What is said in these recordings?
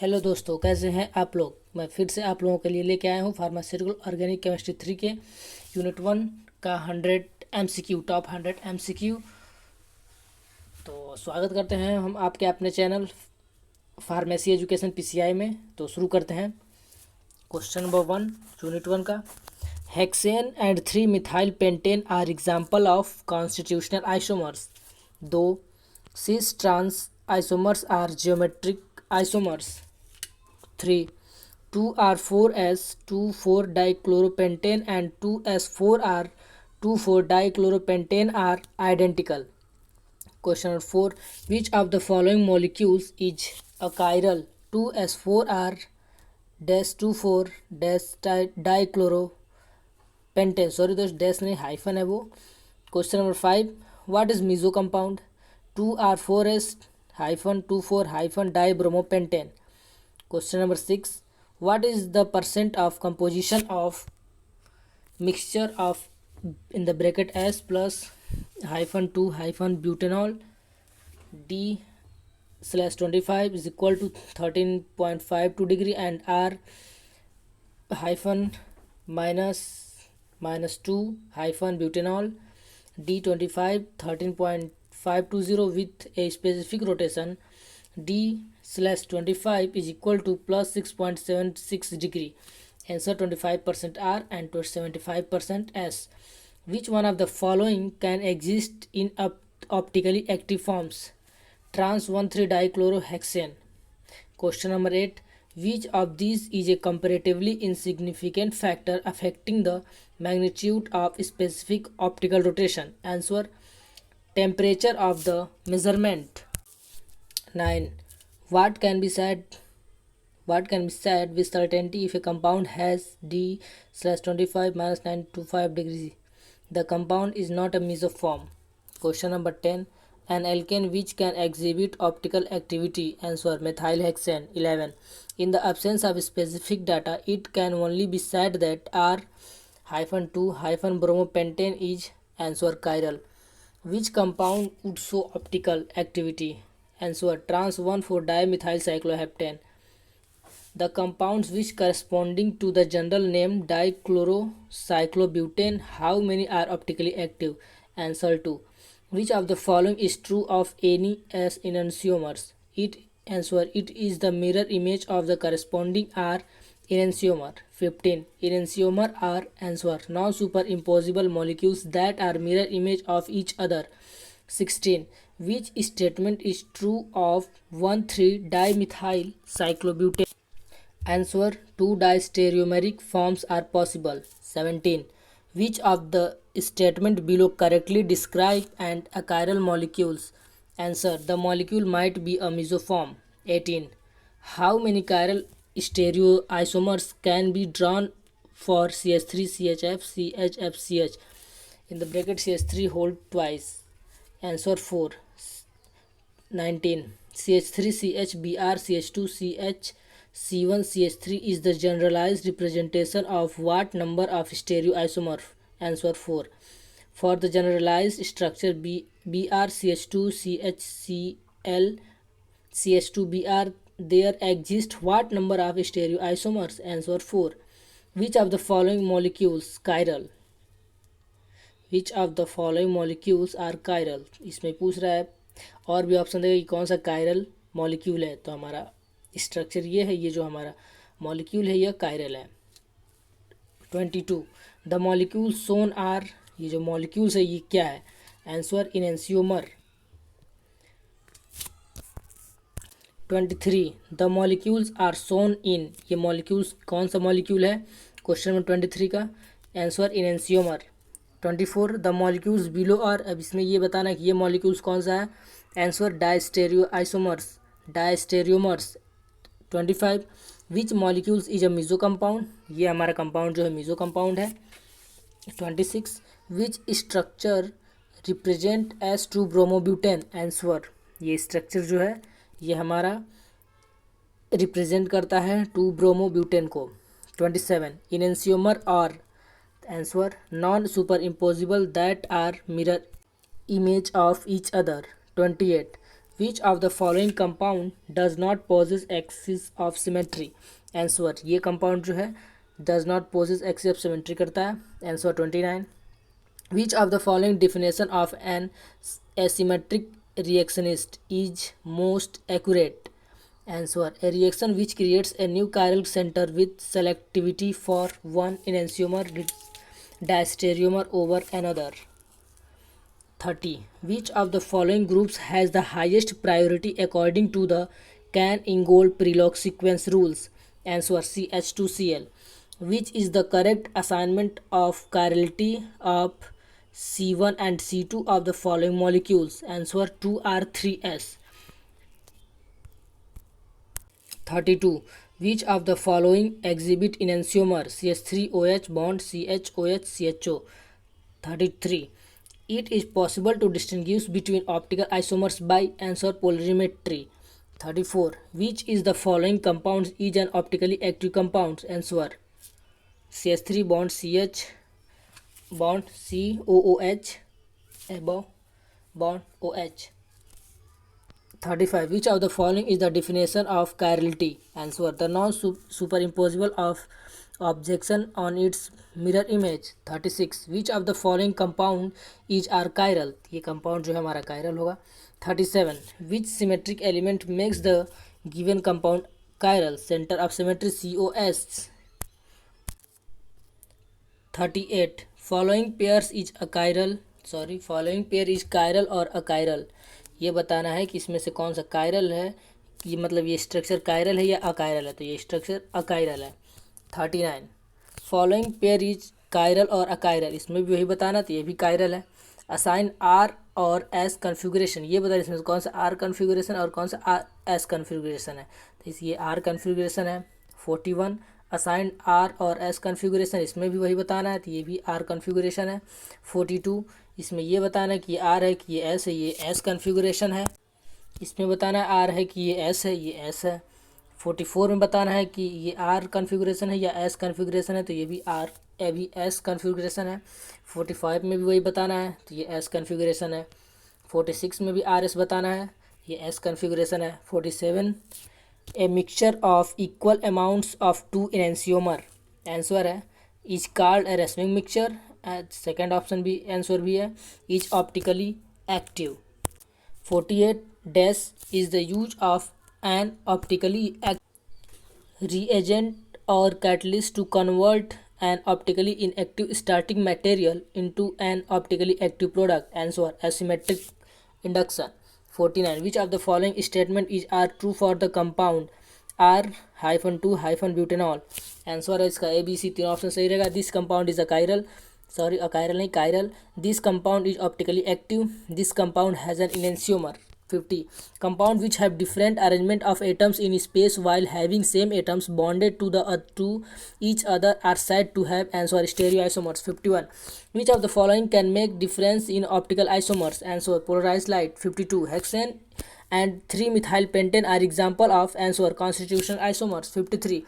Hello दोस्तों, कैसे हैं आप लोग। मैं फिर से आप लोगों के लिए लेके आया हूँ फार्मास्यूटिकल ऑर्गेनिक केमिस्ट्री 3 के यूनिट 1 का 100 MCQ, टॉप 100 MCQ। तो स्वागत करते हैं हम आपके अपने चैनल फार्मेसी एजुकेशन PCI में। तो शुरू करते हैं। क्वेश्चन नंबर 1 यूनिट 1 का। Hexane and 3 methyl pentane are example of constitutional isomers. दो cis trans isomers are geometric isomers. 3. 2R4S 2,4-dichloropentane and 2S4R 2,4-dichloropentane are identical. Question number 4. Which of the following molecules is a chiral? 2S4R 24-dichloropentane. Sorry दोस्त, dash नहीं, hyphen है वो। Question number 5. What is meso compound? 2R4S hyphen 24 hyphen dibromopentane. Question number 6. What is the percent of composition of mixture of in the bracket S plus hyphen 2 hyphen butanol D slash 25 is equal to 13.52 degree and R hyphen minus 2 hyphen butanol D 25 13.520 with a specific rotation D/25 is equal to plus 6.76 degree. Answer 25% R and 75% S. Which one of the following can exist in optically active forms? Trans 1,3-dichlorohexane. Question number 8. Which of these is a comparatively insignificant factor affecting the magnitude of specific optical rotation? Answer temperature of the measurement. 9. What can be said with certainty if a compound has D/25 minus 925 degrees? The compound is not a mesoform. Question number 10. An alkane which can exhibit optical activity. Answer methylhexane. 11. In the absence of specific data, it can only be said that R-2-bromopentane is. Answer chiral. Which compound would show optical activity? Answer trans 1,4-dimethylcycloheptane. The compounds which corresponding to the general name dichlorocyclobutane, how many are optically active? Answer 2. Which of the following is true of any S enantiomers? Answer it is the mirror image of the corresponding R enantiomer. 15. Enantiomer are. Answer non-superimposable molecules that are mirror image of each other. 16. Which statement is true of 1,3-dimethyl cyclobutane? Answer 2 distereomeric forms are possible. 17. Which of the statement below correctly describe and achiral molecules? Answer the molecule might be a mesoform. 18. How many chiral stereoisomers can be drawn for CH3CHF CHFCH? In the bracket CH3 hold twice. Answer 4. 19. CH3CH CH2CH C1CH3 is the generalized representation of what number of stereoisomer? Answer 4. For the generalized structure BrCH2CHCl CH2Br, there exist what number of stereoisomers? Answer 4. Which of the following molecules chiral? Which of the following molecules are chiral. इसमें पूछ रहा है और भी option देगा कि कौन सा कायरल मॉलिक्यूल है। तो हमारा स्ट्रक्चर ये है, ये जो हमारा मॉलिक्यूल है यह कायरल है। 22. द मॉलिक्यूल सोन आर, ये जो मॉलिक्यूल्स है ये क्या है? Answer enantiomer. 23. The molecules are सोन इन, ये मॉलिक्यूल्स कौन सा मॉलिक्यूल है? क्वेश्चन नंबर 23 का answer enantiomer. 24. The molecules below are, अब इसमें ये बताना कि ये मॉलिक्यूल्स कौन सा है? Answer diastereomers. 25. Which molecules is a meso compound, ये हमारा कंपाउंड जो है मीजो कंपाउंड है। 26. Which structure represents two bromobutane? Answer ये स्ट्रक्चर जो है ये हमारा रिप्रेजेंट करता है 2-ब्रोमोब्यूटेन को। 27. इनेंशियोमर और answer non superimposable that are mirror image of each other. 28. Which of the following compound does not possess axis of symmetry? Answer, ये compound जो है does not possess axis of symmetry करता है. Answer 29. Which of the following definition of an asymmetric reactionist is most accurate? Answer, a reaction which creates a new chiral center with selectivity for one enantiomer diastereomer over another. 30. Which of the following groups has the highest priority according to the Kahn-Ingold Prelog sequence rules? Answer, CH2Cl. Which is the correct assignment of chirality of C1 and C2 of the following molecules? Answer, 2R3S. 32. Which of the following exhibit enantiomer CH3OH bond CHOH CHO? 33. It is possible to distinguish between optical isomers by answer polarimetry. 34. Which is the following compound is an optically active compound? Answer, CH3 bond CH bond COOH above bond OH. 35. Which of the following is the definition of chirality? Answer, the non-superimposable of objection on its mirror image. 36. Which of the following compound is chiral? ये compound जो है हमारा chiral होगा. 37. Which symmetric element makes the given compound chiral? Center of symmetry COS. 38. Following pairs is achiral. Following pair is chiral or achiral. ये बताना है कि इसमें से कौन सा कायरल है. ये मतलब ये स्ट्रक्चर कायरल है या अकायरल है, तो ये स्ट्रक्चर अकायरल है. 39. फॉलोइंग पेयर इज कायरल और अकायरल, इसमें भी वही बताना, तो ये भी कायरल है. असाइन आर और एस कन्फिगरेशन, ये बताइए इसमें से कौन सा आर कन्फिगरेशन और कौन सा एस कन्फिगरेशन है, तो ये आर कन्फिगरेशन है. 41. असाइन आर और एस कन्फिगरेशन, इसमें भी वही बताना है, तो ये भी आर कन्फिगरेशन है. 42. इसमें ये बताना है कि ये आर है कि ये एस है, ये एस कन्फिगरेशन है. इसमें बताना है आर है कि ये एस है, ये एस है. 44 में बताना है कि ये आर कन्फिगरेशन है या एस कन्फिगरेशन है, तो ये भी आर भी एस कन्फिगरेशन है. 45 में भी वही बताना है, तो ये एस कन्फिगरेशन है. 46 में भी आर एस बताना है, ये एस कन्फिगरेशन है. 47. A mixture of equal amounts of two enantiomer, answer है is called a racemic mixture. Second option भी आंसर भी है, is optically active. 48. Dash is the use of an optically reagent or catalyst to convert an optically inactive starting material into an optically active product. Answer, asymmetric induction. 49. Which of the following statement is are true for the compound R-2-butanol? Answer है इसका ABC, तीन option सही रहेगा. This compound is a chiral, achiral नहीं chiral. This compound is optically active. This compound has an enantiomer. 50. Compound which have different arrangement of atoms in space while having same atoms bonded to each other are said to have answer stereoisomers. 51. Which of the following can make difference in optical isomers? Answer, polarized light. 52. Hexane and 3-methylpentane are example of answer constitutional isomers. 53.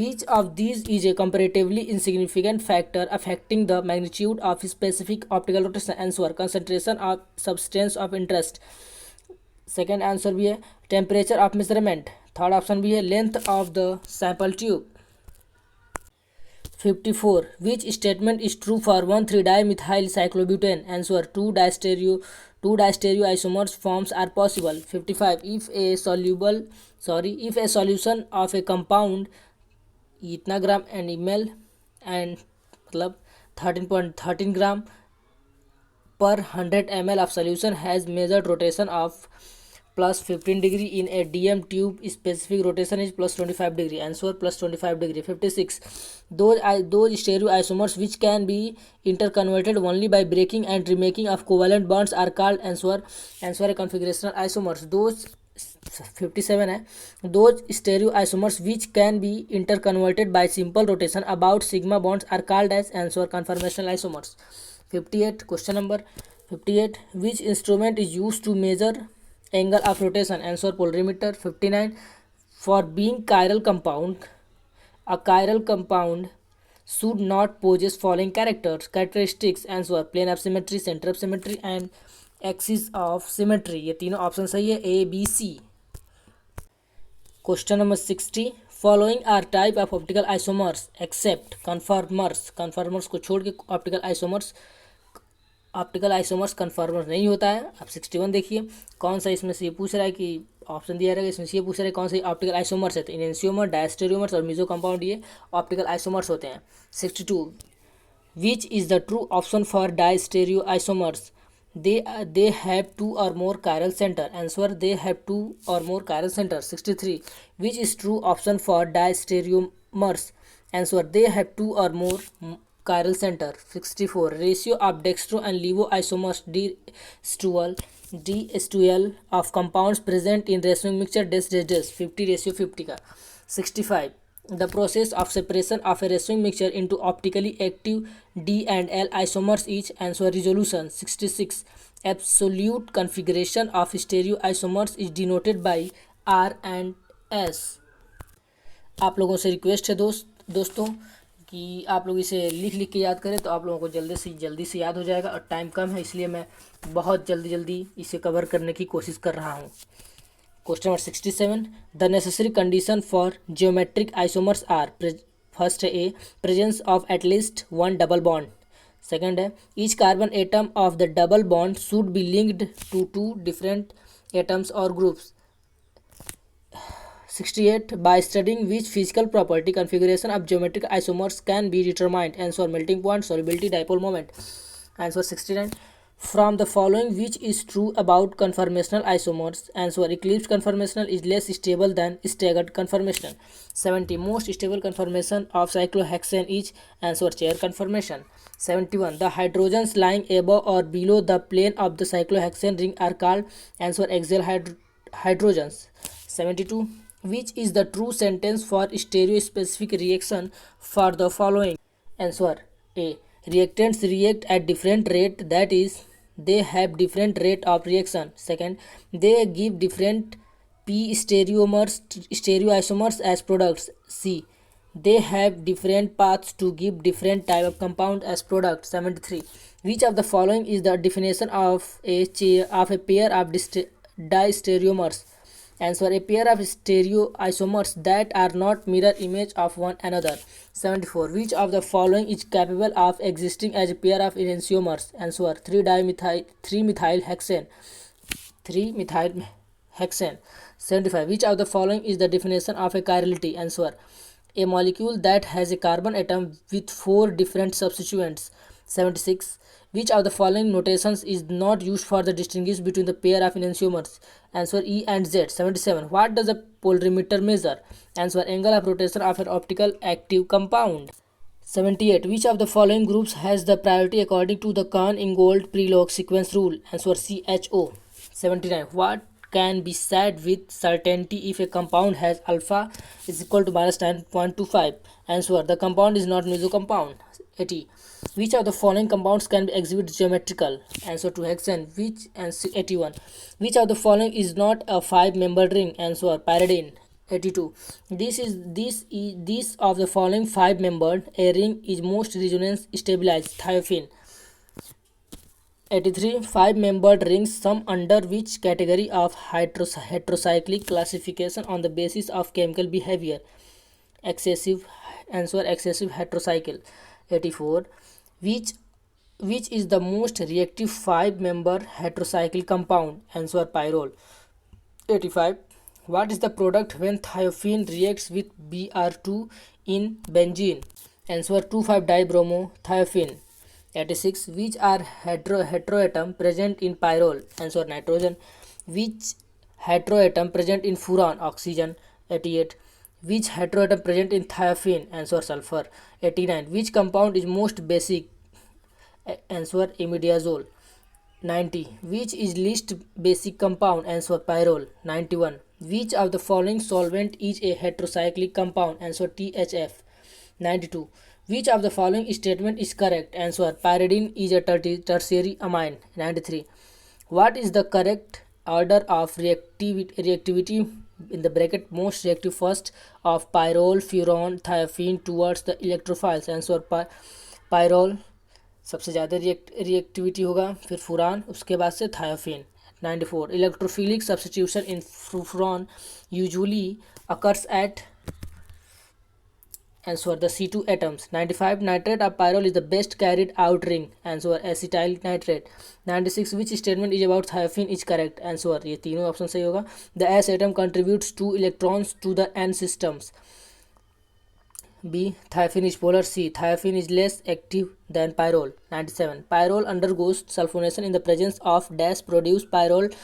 Which of these is a comparatively insignificant factor affecting the magnitude of specific optical rotation? Answer, concentration of substance of interest. Second answer भी है temperature of measurement. Third option भी है length of the sample tube. 54. Which statement is true for 1,3-dimethyl cyclobutane? Answer, two diastereo isomers forms are possible. 55. If a solution of a compound इतना gram and ml and मतलब 13.13 ग्राम per 100 ml of solution has measured rotation of plus 15 degree in a DM tube, specific rotation is plus 25 degree. Answer, plus 25 degree. 56. Those stereoisomers which can be interconverted only by breaking and remaking of covalent bonds are called answer configurational isomers. Those 57 है, those stereoisomers which can be interconverted by simple rotation about sigma bonds are called as answer conformational isomers. 58. Question number 58. Which instrument is used to measure angle of rotation? Answer, polarimeter. 59. For being chiral compound, a chiral compound should not possess following characteristics. Answer, plane of symmetry, center of symmetry and axis of symmetry. ये तीनों option सही है, A B C. Question number 60, following are type of optical isomers except conformers. Conformers को छोड़ के optical isomers conformers नहीं होता है। अब 61 देखिए, कौन सा इसमें से ये पूछ रहा है कि ऑप्शन दिया रहेगा, इसमें से ये पूछ रहा है कौन सा ऑप्टिकल आइसोमर्स है, तो इनेंशियोमर, डायस्टेरियोमर्स और मीजो कंपाउंड ये ऑप्टिकल आइसोमर्स होते हैं। 62, which is the true option for distereoisomers? They have two or more chiral center. Answer, they have two or more chiral center. 63, which is true option for diastereomers? Answer, they have two or more chiral center. 64, ratio of dextro and levo isomers d-stual of compounds present in racemic mixture dash 50:50 का। 65, the process of separation of a racemic mixture into optically active D and L isomers is. Answer, resolution. 66, absolute configuration of stereoisomers is denoted by R and S. आप लोगों से request है दोस्तों कि आप लोग इसे लिख के याद करें, तो आप लोगों को जल्दी से याद हो जाएगा, और टाइम कम है इसलिए मैं बहुत जल्दी इसे कवर करने की कोशिश कर रहा हूँ। Question number 67, the necessary condition for geometric isomers are. First है A, presence of at least one double bond. Second है, each carbon atom of the double bond should be linked to two different atoms और groups. 68, by studying which physical property configuration of geometric isomers can be determined. Answer, melting point, solubility, dipole moment. Answer, 69, from the following which is true about conformational isomers? Answer, eclipse conformational is less stable than staggered conformational. 70, most stable conformation of cyclohexane is. Answer, chair conformation. 71, the hydrogens lying above or below the plane of the cyclohexane ring are called. Answer, axial hydrogens. 72, which is the true sentence for stereospecific reaction for the following? Answer, A, reactants react at different rate, that is they have different rate of reaction. Second, they give different p stereoisomers as products. C, they have different paths to give different type of compound as product. 73, which of the following is the definition of a pair of diastereomers? Answer, a pair of stereoisomers that are not mirror image of one another. 74, which of the following is capable of existing as a pair of enantiomers? Answer, 3-methyl hexane. 75, which of the following is the definition of a chirality? Answer, a molecule that has a carbon atom with 4 different substituents. 76, which of the following notations is not used for the distinguish between the pair of enantiomers? Answer, E and Z. 77, what does a polarimeter measure? Answer, angle of rotation of an optical active compound. 78, which of the following groups has the priority according to the Kahn-Ingold Prelog sequence rule? Answer, CHO. 79, what can be said with certainty if a compound has alpha is equal to minus 9.25? Answer, the compound is not mesocompound. 80, which of the following compounds can be exhibited geometrical? Answer, to hexane. 81, which of the following is not a 5-membered ring? Answer, pyridine. 82, this of the following 5-membered a ring is most resonance stabilized? Thiophene. 83, 5-membered rings sum under which category of heterocyclic classification on the basis of chemical behavior? Excessive. Answer, excessive heterocycle. 84, which is the most reactive 5-member heterocyclic compound? Answer, pyrrole. 85, what is the product when thiophene reacts with Br2 in benzene? Answer, 2,5-dibromothiophene. 86, which are heteroatom present in pyrrole? Answer, nitrogen. Which heteroatom present in furan? Oxygen. 88, which heteroatom present in thiophene? Answer, sulfur. 89, which compound is most basic? Answer, imidazole. 90, which is least basic compound? Answer, pyrrole. 91, which of the following solvent is a heterocyclic compound? Answer, THF. 92, which of the following statement is correct? Answer, pyridine is a tertiary amine. 93, what is the correct order of reactivity in the bracket most reactive first of pyrrole, furan, thiophene towards the electrophiles? Answer, pyrrole. सबसे ज़्यादा reactivity होगा, फिर फुरान, उसके बाद से thiophene. 94 electrophilic substitution in फुरान usually occurs at answer the C2 atoms. 95 nitrate of pyrrole is the best carried out ring. Answer acetyl nitrate. 96 which statement is about thiophenes is correct. Answer ये तीनों option सही होगा. The S atom contributes 2 electrons to the N systems. B thiophenes is polar. C thiophenes is less active than pyrrole. 97 pyrrole undergoes sulfonation in the presence of dash produce pyrrole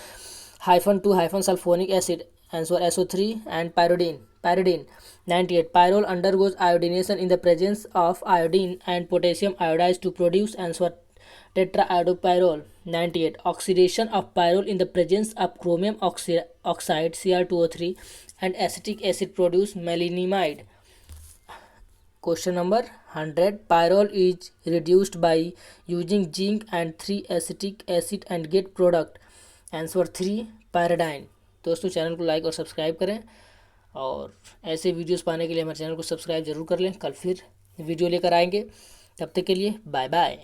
hyphen 2 hyphen sulfonic acid. Answer SO3 and pyridine. 98 pyrrole undergoes iodination in the presence of iodine and potassium iodide to produce. Answer tetraiodopyrrole. 98 oxidation of pyrrole in the presence of chromium oxide Cr2O3 and acetic acid produce melinamide. Question number 100 pyrrole is reduced by using zinc and 3 acetic acid and get product. Answer 3 pyridine. दोस्तों channel को like और subscribe करें और ऐसे videos पाने के लिए हमारे चैनल को सब्सक्राइब जरूर कर लें। कल फिर वीडियो लेकर आएंगे, तब तक के लिए बाय बाय।